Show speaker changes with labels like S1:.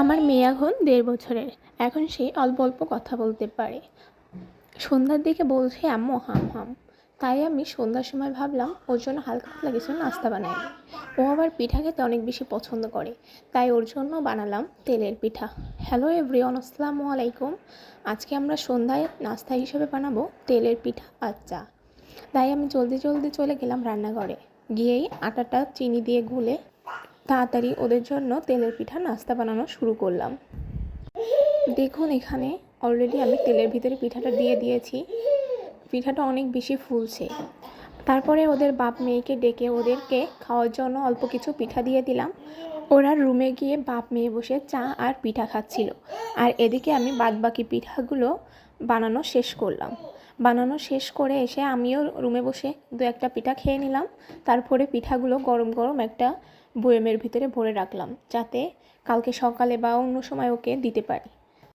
S1: আমার মেয়ে এখন ১.৫ বছরের। এখন সে অল্প অল্প কথা বলতে পারে। সন্ধ্যার দিকে বলছে আম্মু হাম হাম। তাই আমি সন্ধ্যার সময় ভাবলাম ওর জন্য হালকা পাতলা কিছু নাস্তা বানাই। ও আবার পিঠা খেতে অনেক বেশি পছন্দ করে, তাই ওর জন্য বানালাম তেলের পিঠা। হ্যালো এভরিওয়ান, আসসালামু আলাইকুম। আজকে আমরা সন্ধ্যায় নাস্তা হিসেবে বানাবো তেলের পিঠা আর চা। তাই আমি জলদি জলদি চলে গেলাম রান্নাঘরে। গিয়েই আটাটা চিনি দিয়ে গুলে তাড়াতাড়ি ওদের জন্য তেলের পিঠা নাস্তা বানানো শুরু করলাম। দেখুন, এখানে অলরেডি আমি তেলের ভিতরে পিঠাটা দিয়ে দিয়েছি। পিঠাটা অনেক বেশি ফুলছে। তারপরে ওদের বাপ মেয়েকে ডেকে ওদেরকে খাওয়ার জন্য অল্প কিছু পিঠা দিয়ে দিলাম। ওরা রুমে গিয়ে বাপ মেয়ে বসে চা আর পিঠা খাচ্ছিল, আর এদিকে আমি বাদবাকি পিঠাগুলো বানানো শেষ করলাম। বানানো শেষ করে এসে আমিও রুমে বসে ২-১টা পিঠা খেয়ে নিলাম। তারপরে পিঠাগুলো গরম গরম একটা বয়ামের ভিতরে ভরে রাখলাম, যাতে কালকে সকালে বা অন্য সময় ওকে দিতে পারি।